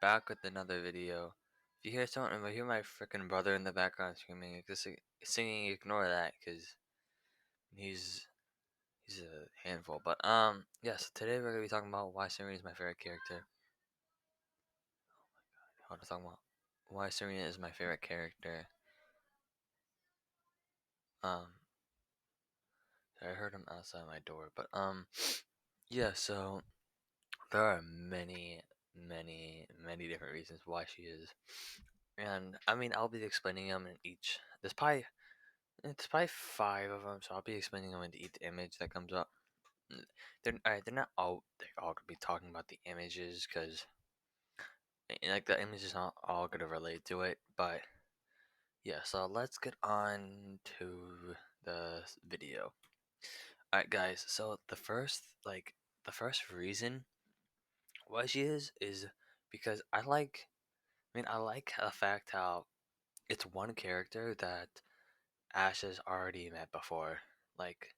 back with another video. If you hear something, if I hear my freaking brother in the background screaming, just singing, ignore that, cause he's he's a handful. But yes, today we're gonna be talking about why Serena is my favorite character. I want to talk about why Serena is my favorite character. Um, I heard him outside my door, but yeah. So there are many different reasons why she is, and I mean I'll be explaining them in each. It's probably five of them, so I'll be explaining them into each image that comes up. They're not all gonna be talking about the images because like the image is not all gonna relate to it. But yeah, so let's get on to the video. All right, guys. So the first reason why she is because I like the fact how it's one character that Ash has already met before, like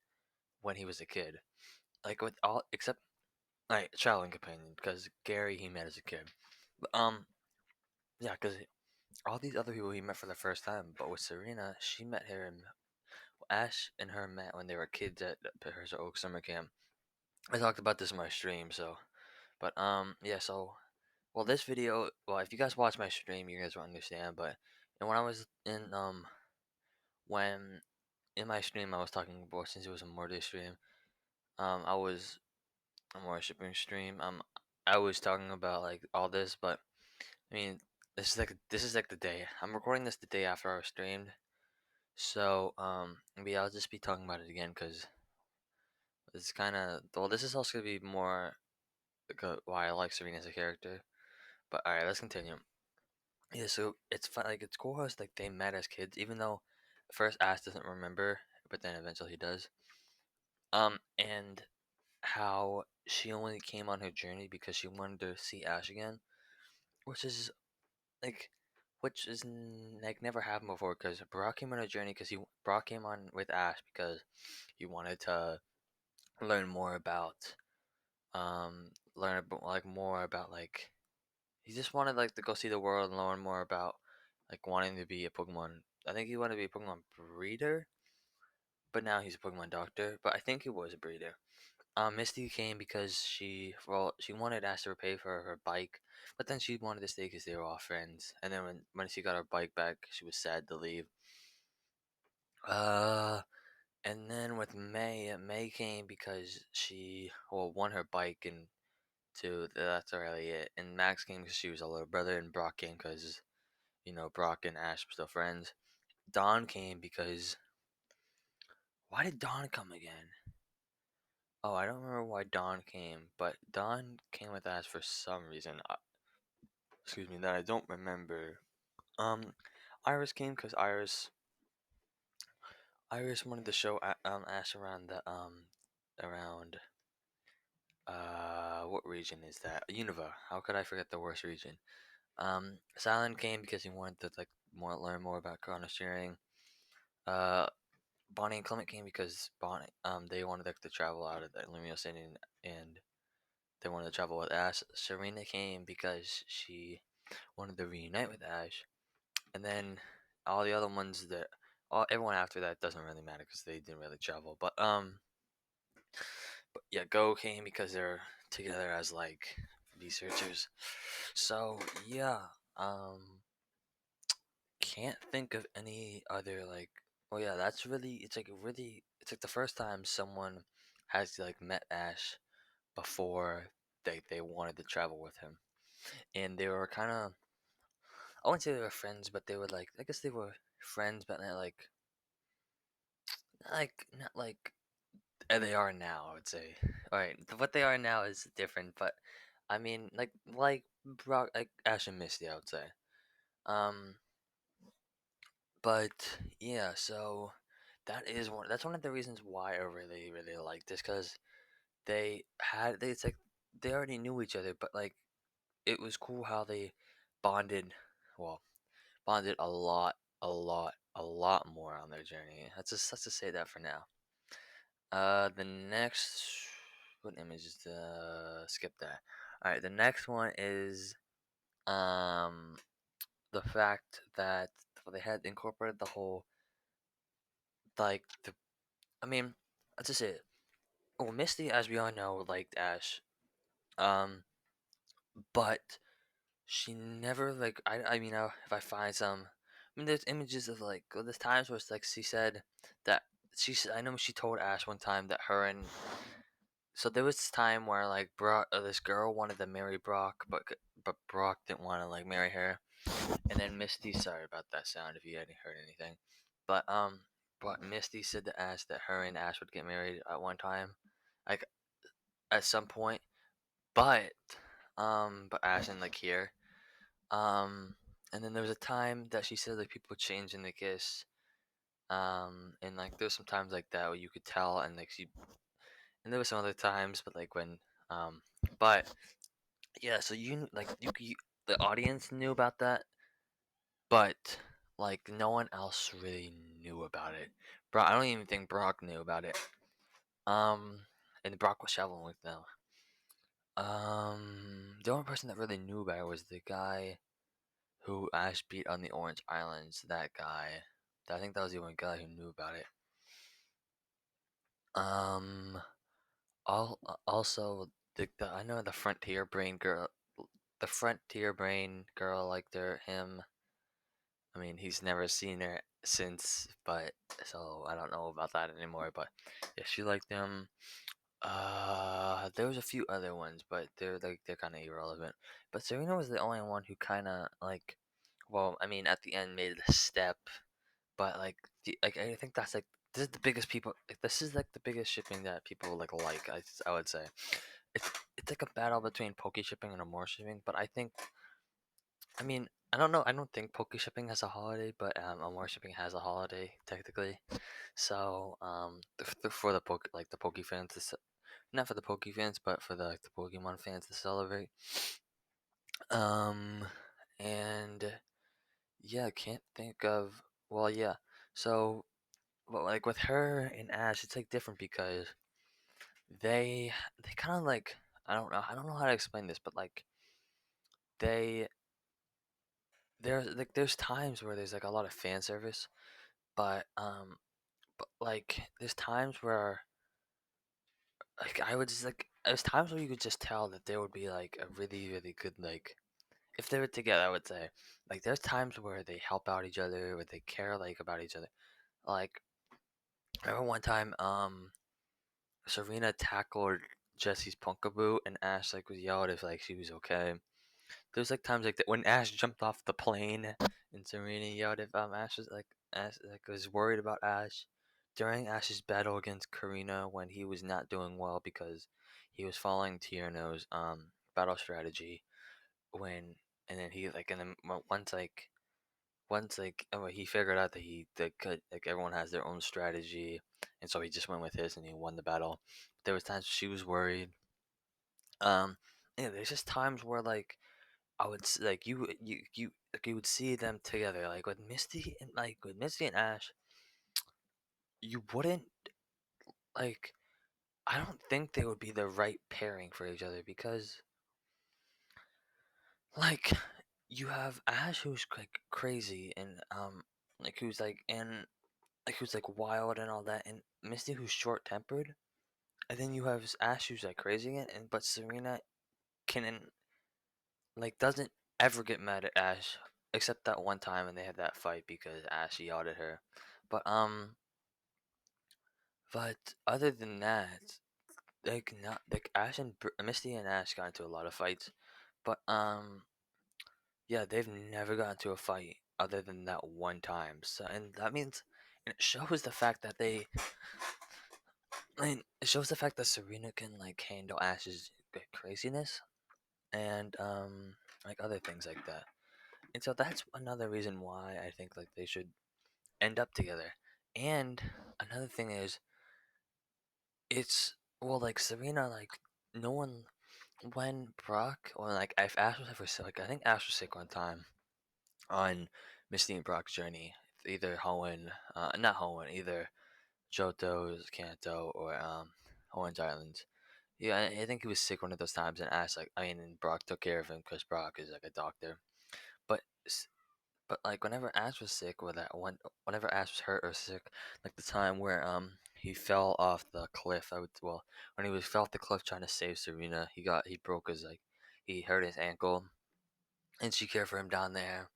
when he was a kid. Like with all except like traveling companion, because Gary he met as a kid. But, yeah, because all these other people he met for the first time. But with Serena, she met him. Ash and her met when they were kids at her Oak summer camp. I talked about this in my stream, so but yeah, so well this video, well if you guys watch my stream, you guys will understand. But and when I was in when in my stream I was talking about, since it was a murder stream, I was a worshiping stream. I was talking about like all this, but I mean, this is like the day I'm recording this the day after I streamed. So maybe I'll just be talking about it again because it's kind of well. This is also gonna be more like why I like Serena as a character. But all right, let's continue. Yeah, so it's fun. Like it's cool how it's like they met as kids, even though at first Ash doesn't remember, but then eventually he does. And how she only came on her journey because she wanted to see Ash again, which is like like never happened before because Brock came on a journey because he Brock came on with Ash because he wanted to learn more about like more about like he just wanted like to go see the world and learn more about like wanting to be a Pokemon. I think he wanted to be a Pokemon breeder, but now he's a Pokemon doctor. But I think he was a breeder. Misty came because she wanted Ash to pay for her bike, but then she wanted to stay because they were all friends. And then when she got her bike back, she was sad to leave. Uh, and then with May, May came because she won her bike, and that's really it. And Max came because she was a little brother, and Brock came because Brock and Ash were still friends. Dawn came because why did Dawn come again? Oh, I don't remember why Dawn came, but Dawn came with Ash for some reason. Excuse me, that I don't remember. Um, Iris came because Iris wanted to show Ash around the around what region is that? Unova. How could I forget the worst region? Silent came because he wanted to like learn more about chrono steering. Uh, Bonnie and Clement came because Bonnie they wanted like, to travel out of the Lumio City, and they wanted to travel with Ash. Serena came because she wanted to reunite with Ash. And then all the other ones everyone after that doesn't really matter because they didn't really travel. But yeah, Go came because they're together as like researchers. So yeah, can't think of any other like. Oh yeah, that's really. It's like the first time someone has like met Ash before they wanted to travel with him, and they were kind of. I wouldn't say they were friends, but they were like. I guess they were friends, but not not like they are now. I would say. All right, what they are now is different, but I mean, Brock, like Ash and Misty, I would say. Um, but yeah, so that's one of the reasons why I really like this because it's like they already knew each other, but like it was cool how they bonded. Well, bonded a lot more on their journey. Let's just say that for now. The next what image is the skip that. All right, the next one is Um, the fact that they had incorporated the whole like the I mean, let's just say it. Well, Misty, as we all know, liked Ash. Um, but she never like I mean, if I find some, I mean, there's images of like there's times where it's like she said that I know she told Ash one time that her and so there was this time where like Brock, this girl wanted to marry Brock, but Brock didn't want to like marry her. And then Misty, sorry about that sound if you hadn't heard anything, but Misty said to Ash that her and Ash would get married at one time, like at some point. But but Ash didn't like here. Um, and then there was a time that she said like people change in the kiss. And like there's some times like that where you could tell, and like and there was some other times, but like when um, but yeah, so you the audience knew about that, but like no one else really knew about it. Bro, I don't even think Brock knew about it. Um, and Brock was traveling with them. The only person that really knew about it was the guy who Ash beat on the Orange Islands. That guy. I think that was the only guy who knew about it. Um, also I know the Frontier Brain girl liked him. I mean, he's never seen her since, but so I don't know about that anymore. But yeah, she liked him. There was a few other ones, but they're kind of irrelevant. But Serena was the only one who kind of like, well, I mean, at the end made the step, but like I think that's like this is the biggest people. Like, this is like the biggest shipping that people like. I would say it's like a battle between Poke shipping and Amore shipping, but I think I mean, I don't know. I don't think Poke Shipping has a holiday, but Amore Shipping has a holiday technically. So for the Poke fans, not for the Poke fans, but for the Pokemon fans to celebrate. Um, and yeah, I can't think of. Well, yeah. So, well, like with her and Ash, it's like different because they kind of like I don't know how to explain this, but like they there's times where there's like a lot of fan service, but like there's times where like I would just like there's times where you could just tell that there would be like a really good like if they were together. I would say like there's times where they help out each other, where they care like about each other. Like I remember one time Serena tackled Jesse's Punkaboo and Ash like was yelled if like she was okay. There's like times like that when Ash jumped off the plane and Serena yelled if Ash like was worried about Ash during Ash's battle against Karina when he was not doing well because he was following Tierno's battle strategy when and then he like and then once like oh, he figured out that like everyone has their own strategy and so he just went with his and he won the battle. There was times she was worried. Um yeah, there's just times where like like you would see them together like with Misty and Ash. You wouldn't like. I don't think they would be the right pairing for each other because like you have Ash who's like crazy and like who's like and like who's like wild and all that, and Misty who's short tempered, and then you have Ash who's like crazy and but Serena can like doesn't ever get mad at Ash except that one time when they had that fight because Ash yelled at her. But but other than that, like not like Misty and Ash got into a lot of fights, but yeah, they've never got into a fight other than that one time. So and that means and it shows the fact that it shows the fact that Serena can like handle Ash's craziness and like other things like that. And so that's another reason why I think like they should end up together. And another thing is, it's well, like Serena, like no one when Brock or like if Ash was ever sick, like I think Ash was sick one time on Misty and Brock's journey. Either not Hoenn, either Johto's Kanto or Orange Islands. Yeah, I think he was sick one of those times, and Ash like I mean, and Brock took care of him because Brock is like a doctor. But s- but like whenever Ash was sick, or that one, whenever Ash was hurt or sick, like the time where he fell off the cliff. When he was fell off the cliff trying to save Serena, he broke his like he hurt his ankle, and she cared for him down there.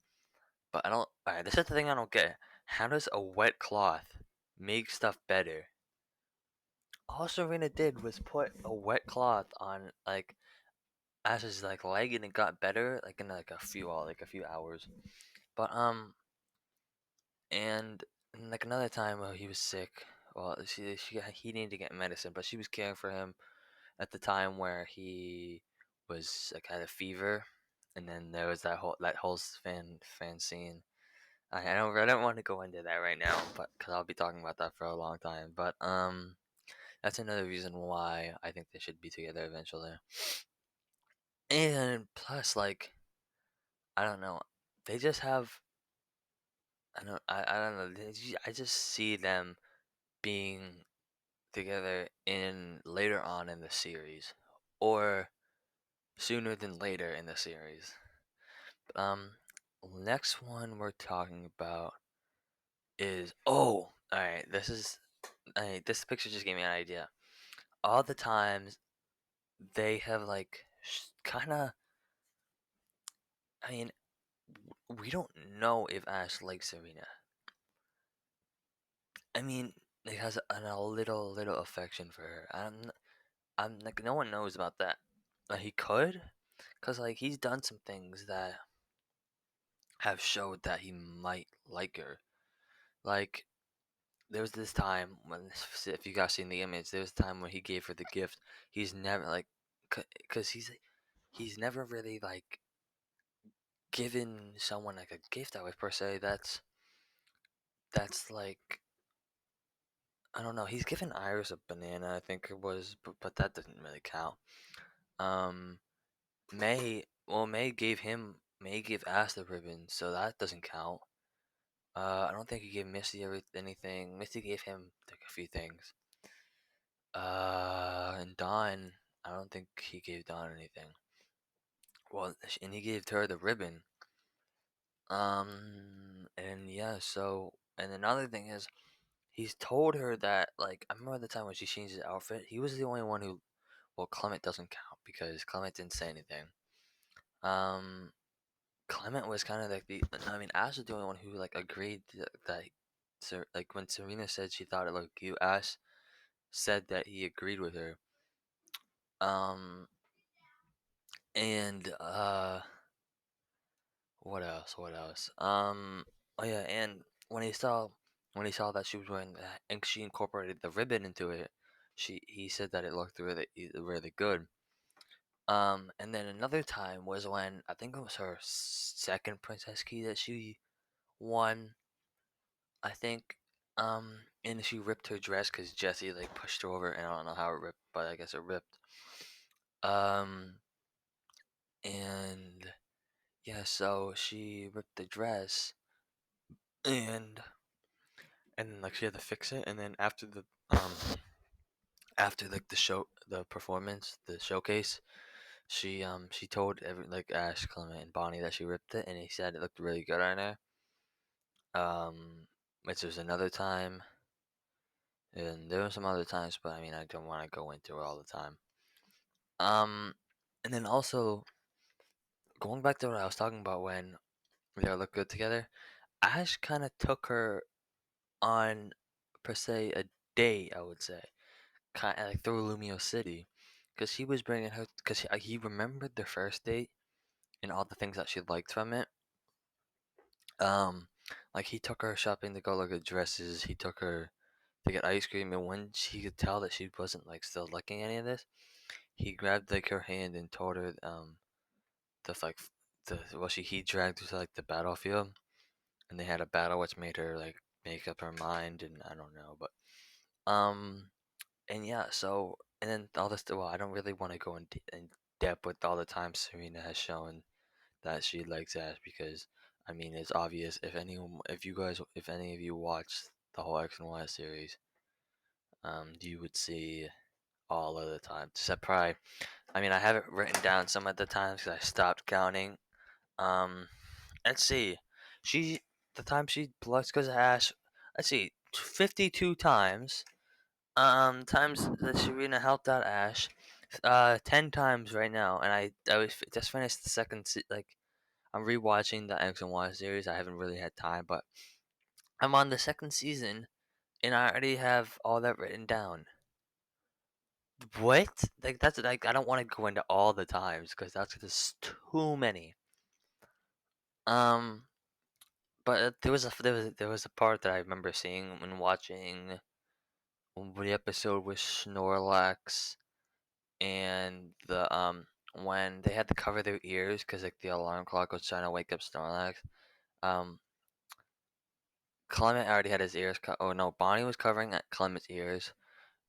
But I don't. Alright, this is the thing I don't get. How does a wet cloth make stuff better? All Serena did was put a wet cloth on like Ash's like leg, and it got better like in like a few hours. But and like another time he was sick. Well, he needed to get medicine, but she was caring for him at the time where he was like had a fever, and then there was that whole fan scene. I don't want to go into that right now, but because I'll be talking about that for a long time. But that's another reason why I think they should be together eventually. And plus, like I don't know, they just have I don't know. I just see them being together in later on in the series, or sooner than later in the series. Um, Next one we're talking about is all right. This picture just gave me an idea. All the times they have like kind of. I mean, we don't know if Ash likes Serena. I mean, he has a little affection for her. I'm like no one knows about that. He could, cause like he's done some things that have showed that he might like her. Like there was this time when, if you guys seen the image, there was a time when he gave her the gift. He's never like, cause he's never really like given someone like a gift. I would per se. That's like I don't know. He's given Iris a banana, I think it was, but that doesn't really count. Um, May gave Ash the ribbon, so that doesn't count. I don't think he gave Misty anything. Misty gave him like a few things. And Dawn, I don't think he gave Dawn anything. Well, and he gave her the ribbon. And yeah, and another thing is, he's told her that, like, I remember the time when she changed his outfit, he was the only one who, well, Clement doesn't count because Clement didn't say anything. Um, Clement was kind of like I mean, Ash was the only one who, like, agreed that, like, when Serena said she thought it looked cute, Ash said that he agreed with her. Um, and, what else? What else? Oh yeah, and when he saw that she was wearing that, and she incorporated the ribbon into it, he said that it looked really good. And then another time was when I think it was her second princess key that she won. I think, and she ripped her dress because Jesse like pushed her over, and I don't know how it ripped, but I guess it ripped. Um, and yeah, so she ripped the dress, and then like she had to fix it, and then after like the performance, the showcase, she told like Ash, Clement, and Bonnie that she ripped it, and he said it looked really good on her. Which was another time, and there were some other times, but I mean I don't want to go into it all the time. Um, and then also going back to what I was talking about when they all look good together, Ash kind of took her on per se a date, I would say, kind of like through Lumio City, because he was bringing her because he remembered their first date and all the things that she liked from it. Um, like he took her shopping to go look at dresses. He took her to get ice cream, and when she could tell that she wasn't like still liking any of this, he grabbed like her hand and told her the like the well she he dragged her to like the battlefield, and they had a battle which made her like make up her mind, and I don't know, but um and yeah, so and then all this. Well, I don't really want to go in depth with all the times Serena has shown that she likes Ash because I mean it's obvious if any of you watch the whole X and Y series, you would see all of the time. Except probably, I mean, I have it written down some of the times because I stopped counting. Um, let's see. She the time she blushed because of Ash. Let's see, 52 times. Times that Serena helped out Ash. 10 times right now, and just finished the like I'm rewatching the X and Y series. I haven't really had time, but I'm on the second season, and I already have all that written down. What? Like that's like I don't want to go into all the times because that's just too many. Um, but there was a part that I remember seeing when watching the episode with Snorlax and when they had to cover their ears because like the alarm clock was trying to wake up Snorlax. Um, Clement already had his ears cut. Oh no, Bonnie was covering Clement's ears.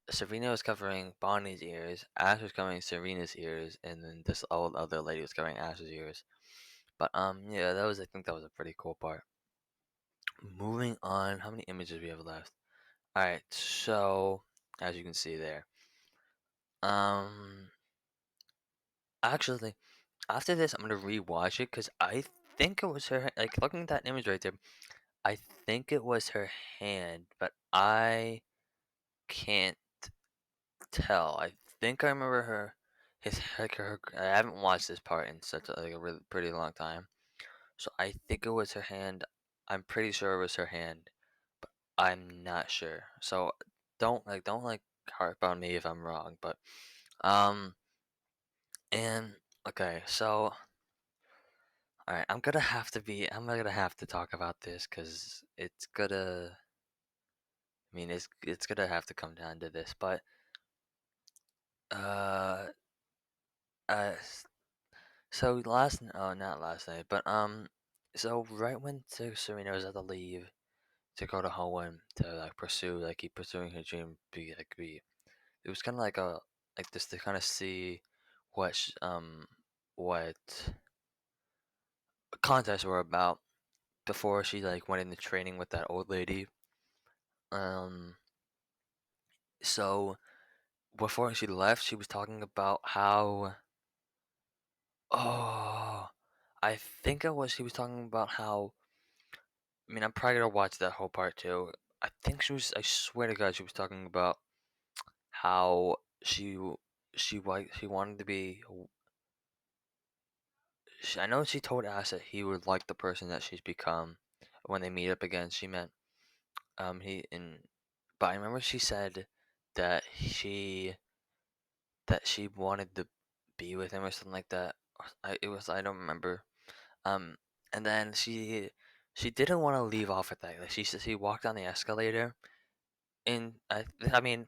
Serena was covering Bonnie's ears. Ash was covering Serena's ears, and then this old other lady was covering Ash's ears. But yeah, I think that was a pretty cool part. Moving on, how many images we have left? All right, so as you can see there, um, actually, after this, I'm gonna rewatch it because I think it was her. Like looking at that image right there, I think it was her hand, but I can't tell. I think I remember her. His like her. I haven't watched this part in such a, like a really pretty long time, so I think it was her hand. I'm pretty sure it was her hand, but I'm not sure. So don't harp on me if I'm wrong. But um and okay, so all right, I'm gonna have to talk about this because it's gonna. I mean, it's gonna have to come down to this, but uh, uh, so not last night, but so right when Serena was at the leave to go to Hoenn to like pursue, like keep pursuing her dream, it was kind of like a like this to kind of see what what contests were about before she like went into training with that old lady. Um, so before she left, she was talking about how oh, I think it was she was talking about how I mean, I'm probably gonna watch that whole part too. I swear to God, she was talking about how she wanted to be. I know she told Ash that he would like the person that she's become when they meet up again. She meant he and but I remember she said that she wanted to be with him or something like that. I don't remember. Um, and then she didn't want to leave off at that. Like she said, she walked down the escalator, and I mean,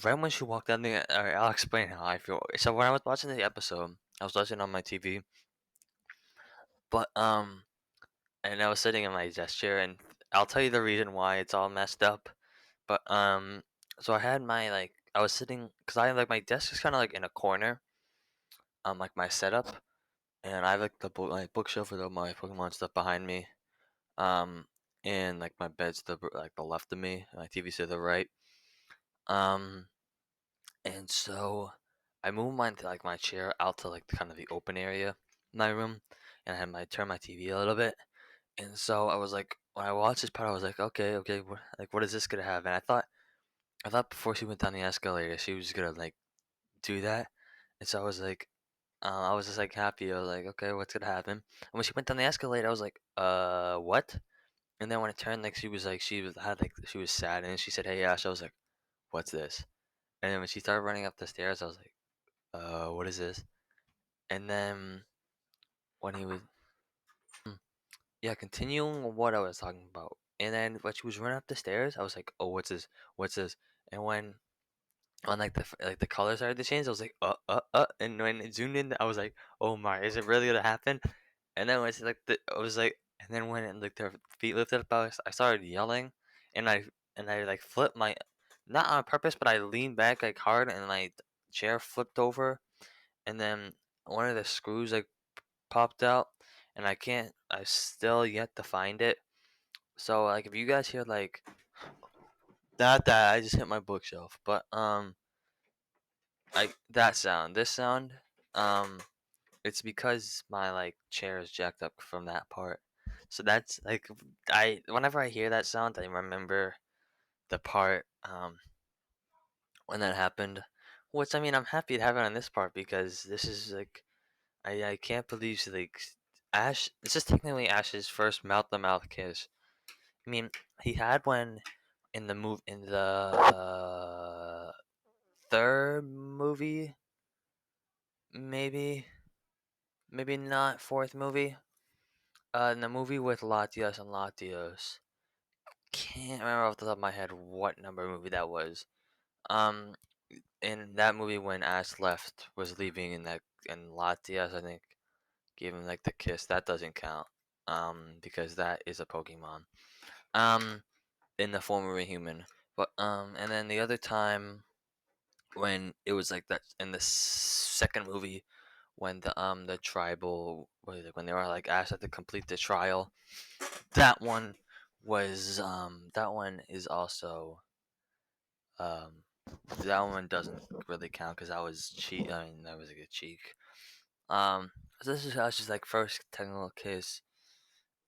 right when she walked down the, all right, I'll explain how I feel. So when I was watching the episode, I was watching on my TV, but and I was sitting in my desk chair, and I'll tell you the reason why it's all messed up. But so I had my like I was sitting because I like my desk is kind of like in a corner, like my setup, and I have like my bookshelf with all my Pokemon stuff behind me. Um, and like my bed's like the left of me, my TV's to the right. Um, and so I moved my chair out to like kind of the open area in my room, and I had my turn my TV a little bit. And so I was like, when I watched this part, I was like, okay, okay, what is this gonna have? And I thought before she went down the escalator, she was gonna like do that. And so I was just like happy. I was like, okay, what's gonna happen? And when she went down the escalator, I was like, what? And then when it turned, like she was sad, and she said, "Hey Ash," I was like, "What's this?" And then when she started running up the stairs, I was like, what is this?" And then when he was, hmm, yeah, continuing what I was talking about. And then when she was running up the stairs, I was like, "Oh, what's this? What's this?" And when like the color started to change, I was like, and when it zoomed in, I was like, "Oh my, is it really gonna happen?" And then when it's like I was like, and then when like their feet lifted up, I started yelling, and I like flipped my, not on purpose, but I leaned back like hard, and my chair flipped over, and then one of the screws like popped out, and I still yet to find it. So like if you guys hear like that I just hit my bookshelf, but like that sound. This sound, um, it's because my like chair is jacked up from that part. So that's like I whenever I hear that sound, I remember the part when that happened. Which I mean, I'm happy to have it on this part because this is like I can't believe like Ash. This is technically Ash's first mouth to mouth kiss. I mean, he had one in the third movie, maybe not fourth movie. In the movie with Latios and Latios. Can't remember off the top of my head what number movie that was. Um, in that movie when Ash left was leaving in that and Latias I think gave him like the kiss. That doesn't count. Because that is a Pokemon. Um, in the form of a human. But and then the other time when it was like that in the second movie when the tribal what is it, when they were like asked to complete the trial, that one was that one is also um that one doesn't really count because I was cheat. I mean that was a good cheek. Um, so this is Ash's like first technical kiss,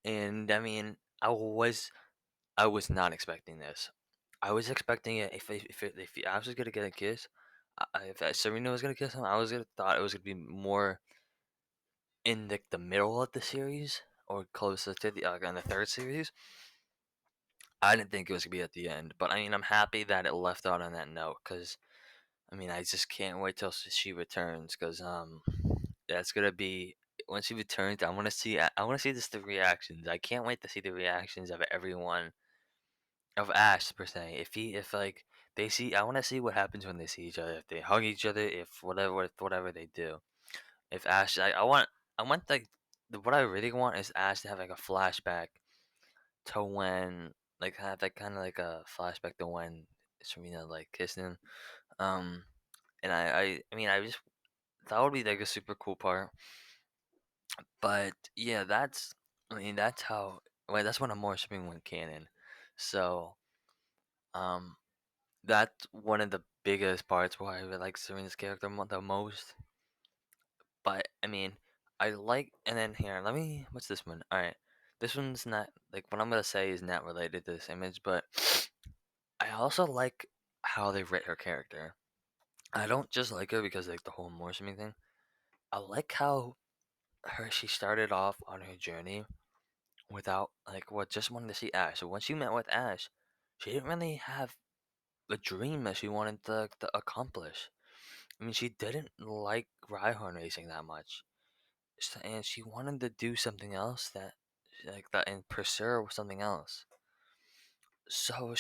and I mean I was not expecting this. I was expecting it if Ash was gonna get a kiss, if Serena was gonna kiss him, I was gonna thought it was gonna be more in the middle of the series or closer to the in the third series. I didn't think it was gonna be at the end, but I mean I'm happy that it left out on that note because I mean I just can't wait till she returns because that's gonna be when she returns. I want to see just the reactions. I can't wait to see the reactions of everyone of Ash per se. If like they see, I want to see what happens when they see each other. If they hug each other, if whatever they do. If Ash, I want like what I really want is Ash to have like a flashback to when like have like kind of like a flashback to when Serena like kissed him. Um, and I mean I just that would be like a super cool part. But yeah, that's I mean that's how well that's when I'm more shipping one canon. So um that's one of the biggest parts why I really like Serena's character the most. But I mean, I like and then here, let me what's this one? Alright. This one's not like what I'm gonna say is not related to this image, but I also like how they writ her character. I don't just like her because like the whole Morshiming thing. I like how she started off on her journey without like what just wanted to see Ash. So when she met with Ash, she didn't really have a dream that she wanted to accomplish. I mean, she didn't like Rhyhorn racing that much, and she wanted to do something else that, like that, and pursue something else. So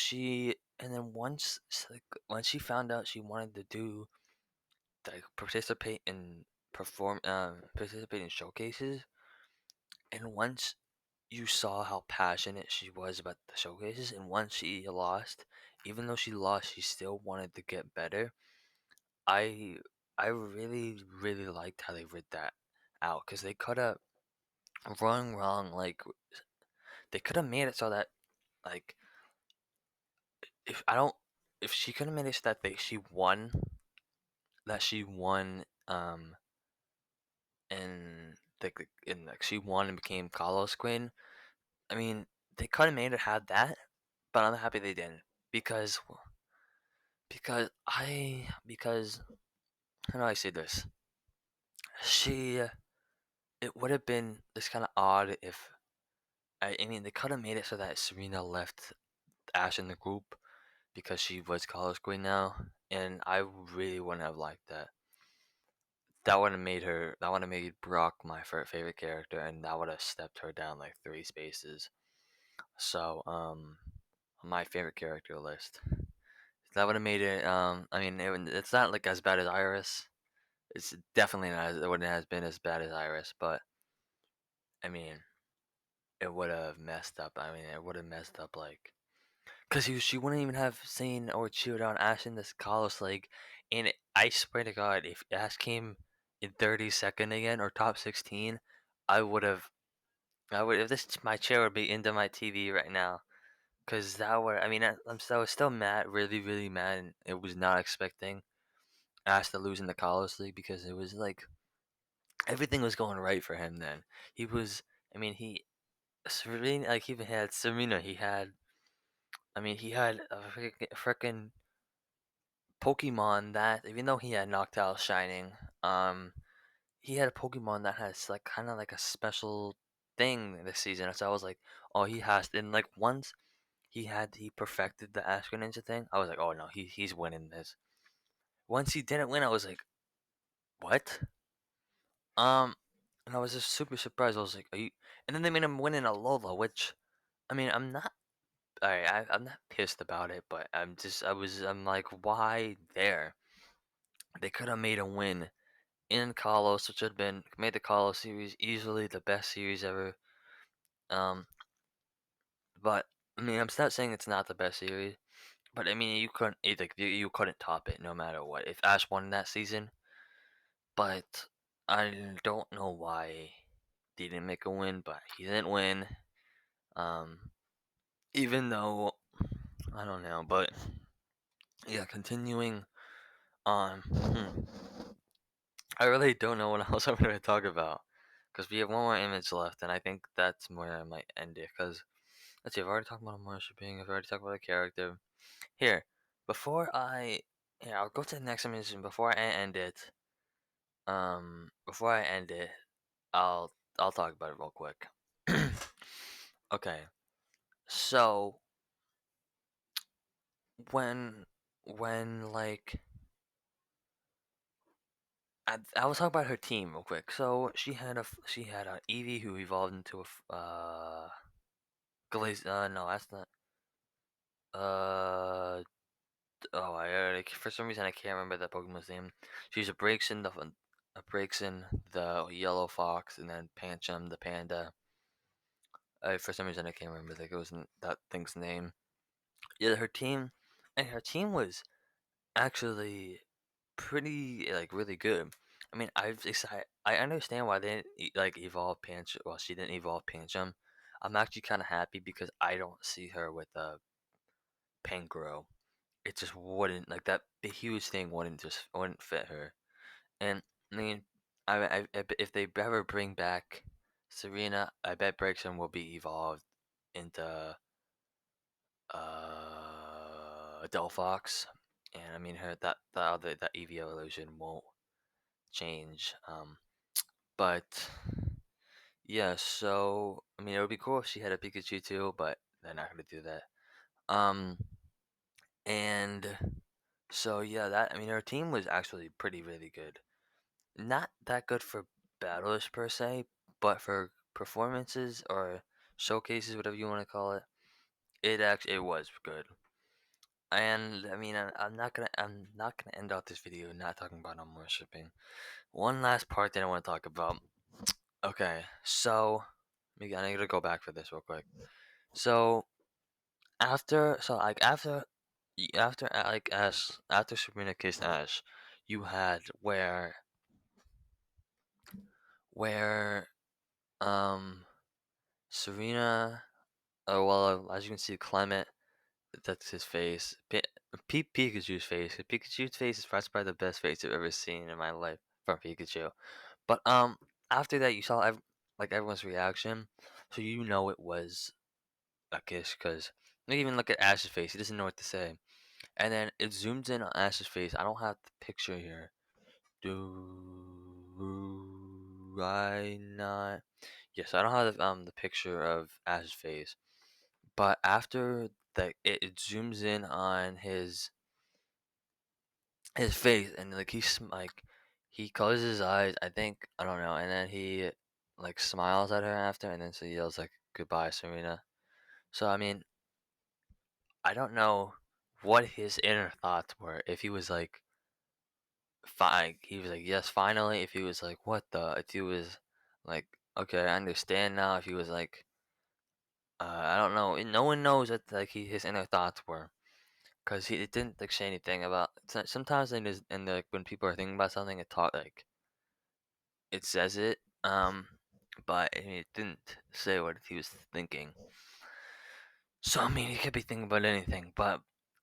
and then like, once she found out she wanted to do, like, participate in showcases, and once you saw how passionate she was about the showcases, and once she lost, even though she lost, she still wanted to get better. I I really liked how they read that out because they could have wrong like they could have made it so that like if I don't if she could have made it so that she won and like she won and became Kalos Queen. I mean they could have made it have that, but I'm happy they didn't because because how do I say this? She it would have been this kind of odd if I mean, they could have made it so that Serena left Ash in the group because she was college queen now, and I really wouldn't have liked that. That would have made her. That would have made Brock my favorite character, and that would have stepped her down like 3 spaces. So, my favorite character list. That would have made it. I mean, it's not like as bad as Iris. It's definitely not. It wouldn't have been as bad as Iris, but I mean, it would have messed up. I mean, it would have messed up like because she wouldn't even have seen or cheered on Ash in this college league. And I swear to God, if Ash came in 32nd again or top 16, I would have. I would. If this my chair would be into my TV right now. Cause that would. I mean, I was still mad, really, really mad, and it was not expecting. asked to lose in the Carlos League because it was like everything was going right for him then. He was, I mean, he Serena, like he even had Serena. He had, I mean, he had a freaking Pokemon that even though he had knocked out Shining, he had a Pokemon that has like kind of like a special thing this season. So I was like, oh, he has. And like once he perfected the Ash Ninja thing, I was like, oh no, he's winning this. Once he didn't win, I was like, what? Um, and I was just super surprised. I was like, are you? And then they made him win in a Lola, which I mean, I'm not. I'm not pissed about it, but I'm like, why there? They could have made a win in Kalos, which had been made the Kalos series easily the best series ever. Um, but I mean, I'm not saying it's not the best series, but I mean, you couldn't top it no matter what. If Ash won that season, but I don't know why he didn't make a win, but he didn't win. Um, even though I don't know, but yeah, continuing on. I really don't know what else I'm going to talk about because we have one more image left, and I think that's where I might end it. Because let's see, I've already talked about emotion shipping. I've already talked about a character. Here, before I, yeah, I'll go to the next image, and before I end it, I'll talk about it real quick. Okay, so when like I was talking about her team real quick. So she had a Eevee who evolved into Glaze. No, that's not. Uh oh, like, for some reason I can't remember that Pokemon's name. She's a Braixen, the yellow fox, and then Pancham, the panda. For some reason I can't remember that thing's name. Yeah, her team was actually pretty like really good. I mean, I understand why they didn't like evolve Pancham. Well, she didn't evolve Pancham. I'm actually kind of happy because I don't see her with a Pangoro. It just wouldn't like that. The huge thing wouldn't fit her. And I mean, if they ever bring back Serena, I bet Braixen will be evolved into Delphox, and I mean her that EV evolution won't change. But yeah, so I mean it would be cool if she had a Pikachu too, but they're not gonna do that. Um, and so yeah, that I mean her team was actually pretty really good. Not that good for battles per se, but for performances or showcases, whatever you want to call it, it was good. And I mean, I'm not gonna end out this video not talking about no more shipping. One last part that I want to talk about. Okay, so I need to go back for this real quick. So after Sabrina kissed Ash, you had where Serena. Oh well, as you can see, Clement. That's his face. Pikachu's face. Pikachu's face is probably the best face I've ever seen in my life from Pikachu. But after that, you saw like everyone's reaction, so you know it was a kiss because you even look at Ash's face. He doesn't know what to say, and then it zooms in on Ash's face. I don't have the picture here. Do I not? Yes, I don't have the picture of Ash's face. But after it zooms in on his face, and like like he closes his eyes. I think I don't know, and then he like smiles at her after, and then so he yells like goodbye, Serena. So I mean, I don't know what his inner thoughts were. If he was like fine, he was like yes, finally. If he was like what the? If he was like okay, I understand now. If he was like I don't know. No one knows what like his inner thoughts were. Cause he it didn't like say anything about. Sometimes when people are thinking about something, it talk like it says it. But it didn't say what he was thinking. So I mean, he could be thinking about anything. But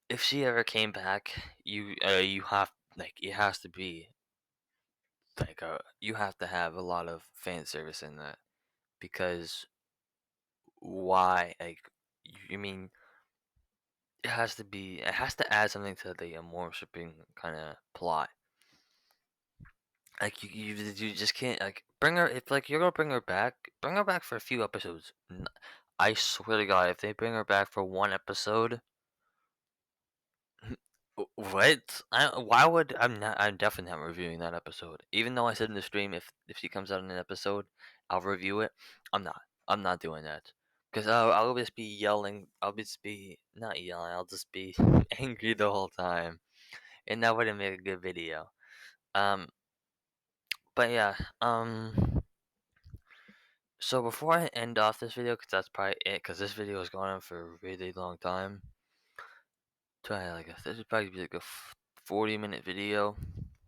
if she ever came back, you like it has to be like you have to have a lot of fan service in that because why like you mean it has to add something to the more shipping kind of plot. Like you just can't like bring her if like you're gonna bring her back for a few episodes. I swear to God, if they bring her back for one episode, what? Why would I'm not? I'm definitely not reviewing that episode. Even though I said in the stream, if she comes out in an episode, I'll review it. I'm not. I'm not doing that because I'll just be yelling. I'll just be not yelling. I'll just be angry the whole time, and that wouldn't make a good video. Um, but yeah. So before I end off this video, because that's probably it, because this video is going on for a really long time. Try like this would probably be like a 40-minute video.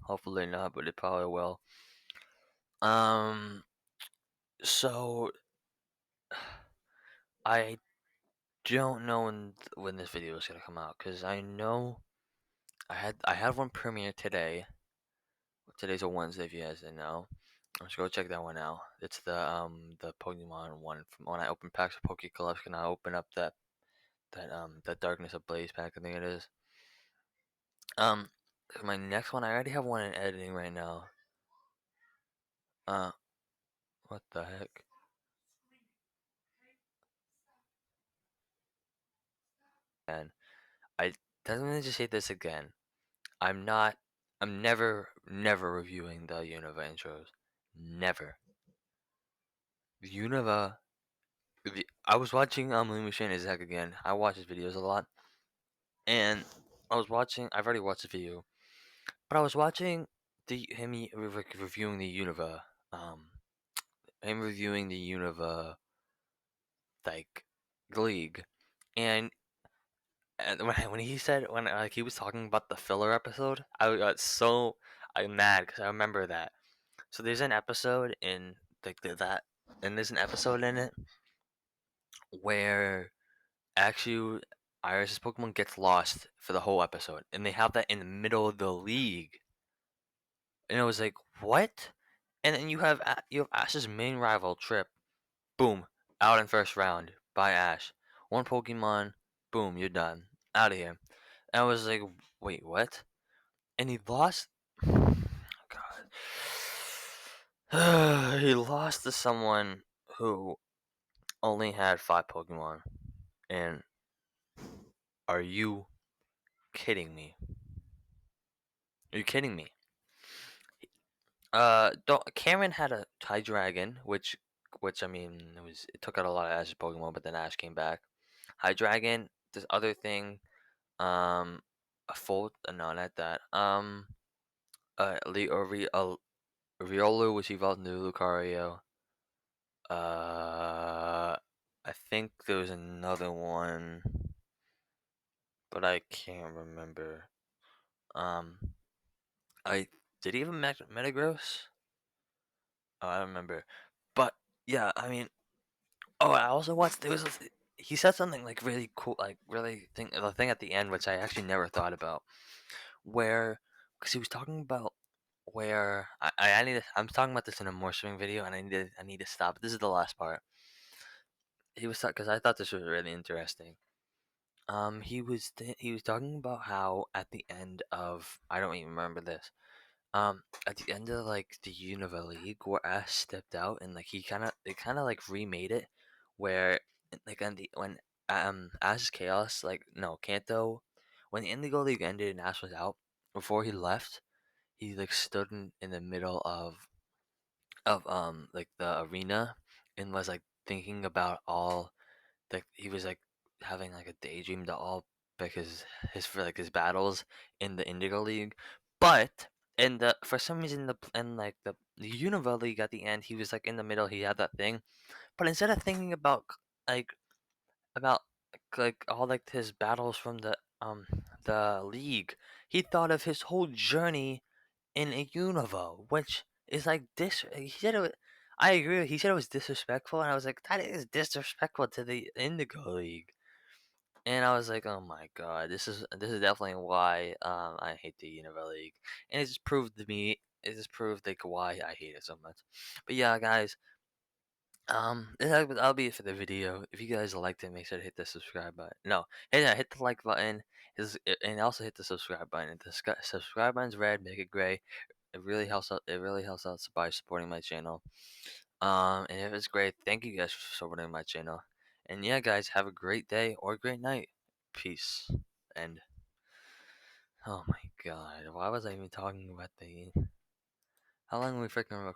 Hopefully not, but it probably will. Um, so I don't know when this video is gonna come out, because I know I had one premiere today. Today's a Wednesday, if you guys didn't know. Let's go check that one out. It's the Pokemon one from when I open packs of Poke Collection. I open up that Darkness Ablaze pack. I think it is. Um, my next one I already have one in editing right now. Uh, what the heck? And I definitely just say this again. I'm not. I'm never reviewing the Unova intros. Never. Unova. I was watching Lumi Shane Isaac again. I watch his videos a lot, and I was watching. I've already watched the video, but I was watching reviewing the Unova. Um, him reviewing the Unova like league, and when he said when like he was talking about the filler episode, I got so I'm mad because I remember that. So there's an episode in like that, and there's an episode in it where actually Iris's Pokemon gets lost for the whole episode, and they have that in the middle of the league, and it was like what? And then you have Ash's main rival Trip, boom, out in first round by Ash. One Pokemon, boom, you're done, out of here. And I was like, wait, what? And he lost. God. He lost to someone who only had 5 Pokemon. And are you kidding me? Are you kidding me? Cameron had a Hydreigon, which I mean, it took out a lot of Ash's Pokemon, but then Ash came back. Hydreigon, this other thing, um, a full, no, not that. Riolu, which evolved into Lucario. I think there was another one, but I can't remember. Um, I did he even Metagross? Oh, I don't remember. But yeah, I mean, oh, I also watched. He said something like really cool, like really the thing at the end, which I actually never thought about, where because he was talking about where I need to. I'm talking about this in a more swimming video, and I need to stop. This is the last part. He was because I thought this was really interesting. He was talking about how at the end of I don't even remember this. At the end of like the Unova League, where Ash stepped out and like they kind of like remade it, where like on the when Ash's Chaos like no Kanto, when the Indigo League ended and Ash was out, before he left, he like stood in the middle of like the arena and was like thinking about all like he was like having like a daydream to all like his for like his battles in the Indigo League, but and the for some reason the Unova League at the end he was like in the middle he had that thing, but instead of thinking like about like all like his battles from the league, he thought of his whole journey in a Unova, which is like he said I agree. He said it was disrespectful, and I was like, that is disrespectful to the Indigo League. And I was like, "Oh my god, this is definitely why I hate the Unova League." And it just proved to me, it just proved like why I hate it so much. But yeah, guys, that'll be it for the video. If you guys liked it, make sure to hit the subscribe button. No, hit the like button, and also hit the subscribe button. The subscribe button's red, make it gray. It really helps out. It really helps out by supporting my channel. And if it's great, thank you guys for supporting my channel. And yeah, guys, have a great day or great night. Peace. And oh my god, why was I even talking about the? How long are we freaking recording?